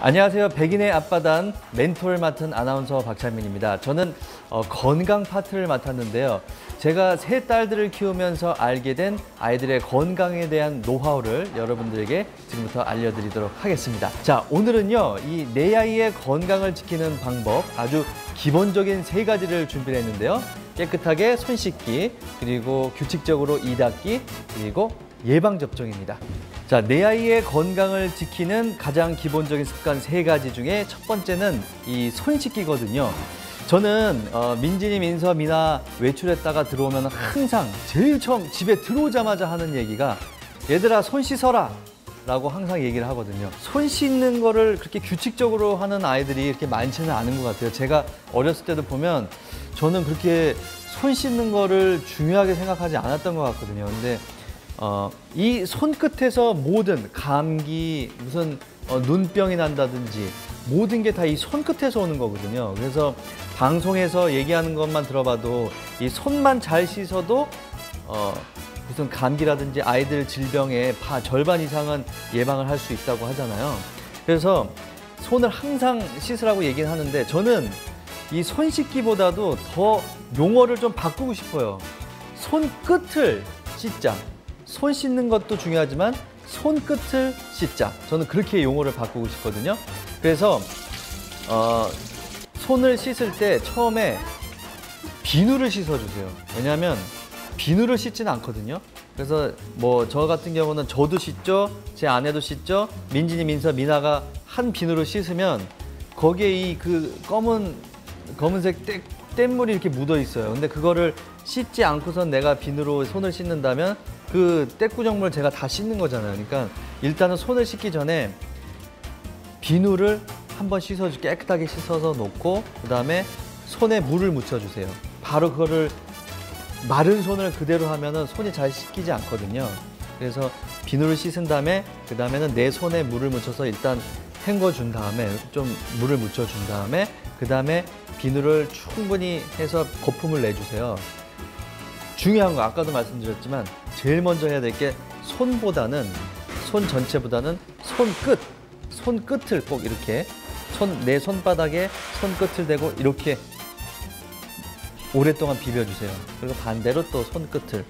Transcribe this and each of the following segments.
안녕하세요. 백인의 앞바단 멘토를 맡은 아나운서 박찬민입니다. 저는 건강 파트를 맡았는데요. 제가 세 딸들을 키우면서 알게 된 아이들의 건강에 대한 노하우를 여러분들에게 지금부터 알려드리도록 하겠습니다. 자, 오늘은요, 이 내 아이의 건강을 지키는 방법, 아주 기본적인 세 가지를 준비를 했는데요. 깨끗하게 손 씻기, 그리고 규칙적으로 이 닦기, 그리고 예방접종입니다. 자, 내 아이의 건강을 지키는 가장 기본적인 습관 세 가지 중에 첫 번째는 이 손 씻기거든요. 저는 민진이, 민서, 미나 외출했다가 들어오면 항상 제일 처음 집에 들어오자마자 하는 얘기가 얘들아 손 씻어라 라고 항상 얘기를 하거든요. 손 씻는 거를 그렇게 규칙적으로 하는 아이들이 이렇게 많지는 않은 것 같아요. 제가 어렸을 때도 보면 저는 그렇게 손 씻는 거를 중요하게 생각하지 않았던 것 같거든요. 근데 이 손끝에서 모든 감기, 무슨 눈병이 난다든지 모든 게 다 이 손끝에서 오는 거거든요. 그래서 방송에서 얘기하는 것만 들어봐도 이 손만 잘 씻어도 무슨 감기라든지 아이들 질병의 절반 이상은 예방을 할 수 있다고 하잖아요. 그래서 손을 항상 씻으라고 얘기는 하는데 저는 이 손 씻기보다도 더 용어를 좀 바꾸고 싶어요. 손끝을 씻자. 손 씻는 것도 중요하지만 손끝을 씻자. 저는 그렇게 용어를 바꾸고 싶거든요. 그래서 손을 씻을 때 처음에 비누를 씻어주세요. 왜냐하면 비누를 씻지는 않거든요. 그래서 뭐 저 같은 경우는 저도 씻죠, 제 아내도 씻죠, 민진이, 민서, 미나가 한 비누로 씻으면 거기에 이 그 검은색 뗏물이 이렇게 묻어 있어요. 근데 그거를 씻지 않고선 내가 비누로 손을 씻는다면 그 떼꾸정물 제가 다 씻는 거잖아요. 그러니까 일단은 손을 씻기 전에 비누를 한번 깨끗하게 씻어서 놓고 그 다음에 손에 물을 묻혀주세요. 바로 그거를 마른 손을 그대로 하면은 손이 잘 씻기지 않거든요. 그래서 비누를 씻은 다음에 그 다음에는 내 손에 물을 묻혀서 일단 헹궈준 다음에 좀 물을 묻혀준 다음에 그 다음에 비누를 충분히 해서 거품을 내주세요. 중요한 거 아까도 말씀드렸지만 제일 먼저 해야 될 게 손 전체보다는 손끝을 꼭 이렇게 내 손바닥에 손끝을 대고 이렇게 오랫동안 비벼주세요. 그리고 반대로 또 손끝을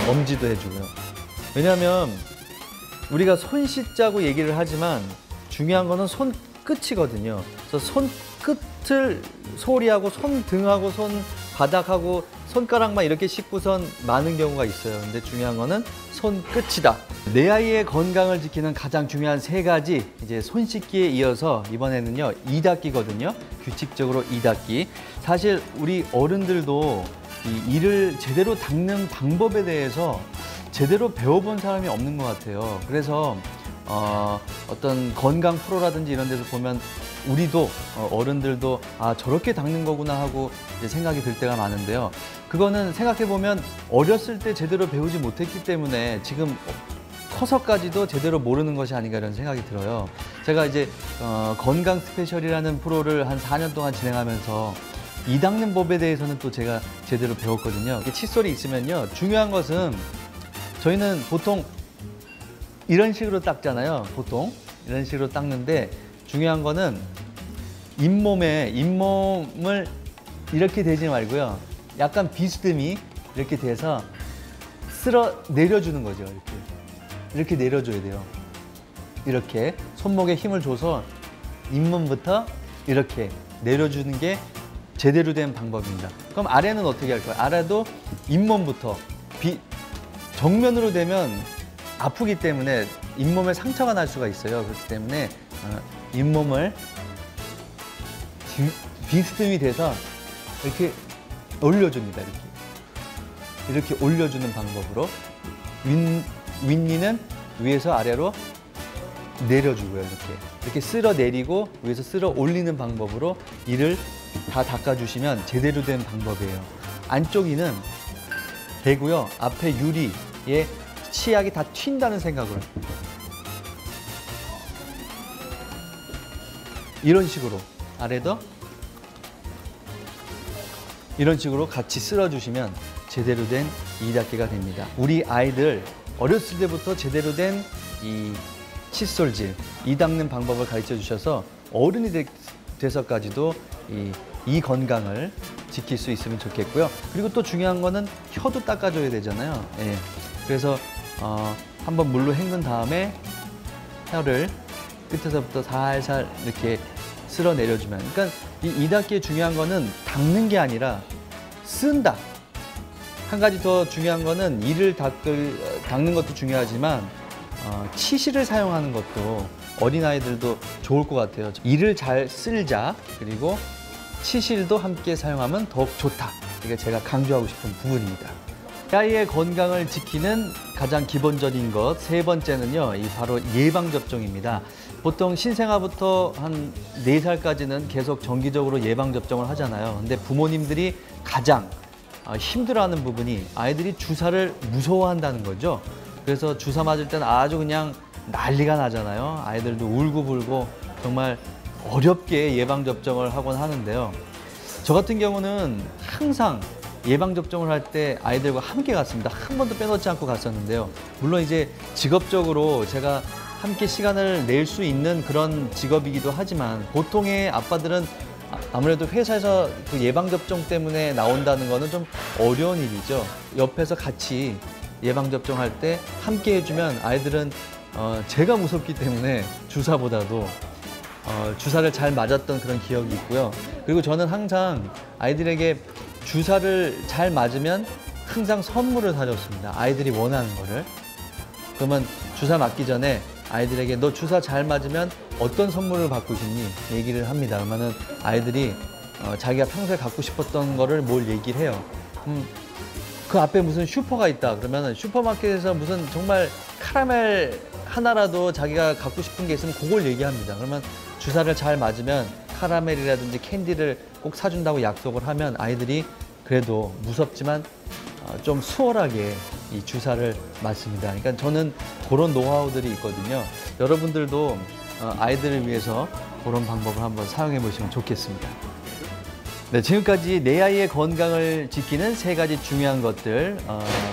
엄지도 해주고요. 왜냐하면 우리가 손 씻자고 얘기를 하지만 중요한 거는 손끝이거든요. 그래서 손끝을 소리하고 손등하고 손바닥하고 손가락만 이렇게 씻고선 많은 경우가 있어요. 근데 중요한 거는 손끝이다. 내 아이의 건강을 지키는 가장 중요한 세 가지, 이제 손 씻기에 이어서 이번에는요, 이 닦기거든요. 규칙적으로 이 닦기. 사실 우리 어른들도 이 이를 제대로 닦는 방법에 대해서 제대로 배워본 사람이 없는 것 같아요. 그래서 어떤 건강 프로라든지 이런 데서 보면 우리도 어른들도 저렇게 닦는 거구나 하고 이제 생각이 들 때가 많은데요. 그거는 생각해 보면 어렸을 때 제대로 배우지 못했기 때문에 지금 커서까지도 제대로 모르는 것이 아닌가 이런 생각이 들어요. 제가 이제 건강 스페셜이라는 프로를 한 4년 동안 진행하면서 이 닦는 법에 대해서는 또 제가 제대로 배웠거든요. 칫솔이 있으면요, 중요한 것은 저희는 보통 이런 식으로 닦잖아요. 보통 이런 식으로 닦는데 중요한 거는 잇몸을 이렇게 대지 말고요. 약간 비스듬히 이렇게 돼서 쓸어 내려주는 거죠. 이렇게 내려줘야 돼요. 이렇게 손목에 힘을 줘서 잇몸부터 이렇게 내려주는 게 제대로 된 방법입니다. 그럼 아래는 어떻게 할까요? 아래도 잇몸부터 정면으로 되면 아프기 때문에 잇몸에 상처가 날 수가 있어요. 그렇기 때문에 잇몸을 비스듬히 돼서 이렇게 올려줍니다. 이렇게 올려주는 방법으로 윗니는 위에서 아래로 내려주고요. 이렇게 쓸어 내리고 위에서 쓸어 올리는 방법으로 이를 다 닦아주시면 제대로 된 방법이에요. 안쪽 이는 대고요. 앞에 유리에 치약이 다 튄다는 생각으로 이런 식으로 아래도 이런 식으로 같이 쓸어주시면 제대로 된 이 닦기가 됩니다. 우리 아이들 어렸을 때부터 제대로 된 이 칫솔질, 이 닦는 방법을 가르쳐 주셔서 어른이 돼서까지도 이 건강을 지킬 수 있으면 좋겠고요. 그리고 또 중요한 거는 혀도 닦아줘야 되잖아요. 예. 그래서 한번 물로 헹군 다음에 혀를 끝에서부터 살살 이렇게 쓸어 내려주면, 그러니까 이 닦기에 중요한 거는 닦는 게 아니라 쓴다. 한 가지 더 중요한 거는 이를 닦는 것도 중요하지만 치실을 사용하는 것도 어린아이들도 좋을 것 같아요. 이를 잘 쓸자, 그리고 치실도 함께 사용하면 더욱 좋다. 이게 제가 강조하고 싶은 부분입니다. 아이의 건강을 지키는 가장 기본적인 것, 세 번째는요, 바로 예방접종입니다. 보통 신생아부터 한 4살까지는 계속 정기적으로 예방접종을 하잖아요. 근데 부모님들이 가장 힘들어하는 부분이 아이들이 주사를 무서워한다는 거죠. 그래서 주사 맞을 때는 아주 그냥 난리가 나잖아요. 아이들도 울고불고 정말 어렵게 예방접종을 하곤 하는데요. 저 같은 경우는 항상 예방접종을 할 때 아이들과 함께 갔습니다. 한 번도 빼놓지 않고 갔었는데요. 물론 이제 직업적으로 제가 함께 시간을 낼 수 있는 그런 직업이기도 하지만 보통의 아빠들은 아무래도 회사에서 그 예방접종 때문에 나온다는 거는 좀 어려운 일이죠. 옆에서 같이 예방접종할 때 함께 해주면 아이들은 제가 무섭기 때문에 주사보다도 주사를 잘 맞았던 그런 기억이 있고요. 그리고 저는 항상 아이들에게 주사를 잘 맞으면 항상 선물을 사줬습니다. 아이들이 원하는 거를. 그러면 주사 맞기 전에 아이들에게 너 주사 잘 맞으면 어떤 선물을 받고 싶니? 얘기를 합니다. 그러면은 아이들이 자기가 평소에 갖고 싶었던 거를 뭘 얘기를 해요. 그 앞에 무슨 슈퍼가 있다. 그러면은 슈퍼마켓에서 무슨 정말 카라멜 하나라도 자기가 갖고 싶은 게 있으면 그걸 얘기합니다. 그러면 주사를 잘 맞으면 카라멜이라든지 캔디를 꼭 사준다고 약속을 하면 아이들이 그래도 무섭지만 좀 수월하게 이 주사를 맞습니다. 그러니까 저는 그런 노하우들이 있거든요. 여러분들도 아이들을 위해서 그런 방법을 한번 사용해 보시면 좋겠습니다. 네, 지금까지 내 아이의 건강을 지키는 3가지 중요한 것들,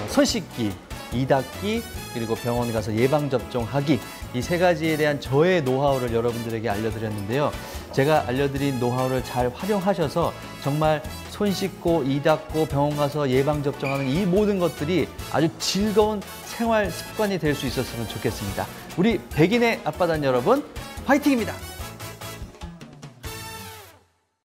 손 씻기, 이 닦기, 그리고 병원 가서 예방접종하기, 이 3가지에 대한 저의 노하우를 여러분들에게 알려드렸는데요. 제가 알려드린 노하우를 잘 활용하셔서 정말 손 씻고, 이 닦고, 병원 가서 예방접종하는 이 모든 것들이 아주 즐거운 생활 습관이 될 수 있었으면 좋겠습니다. 우리 백인의 아빠단 여러분, 화이팅입니다!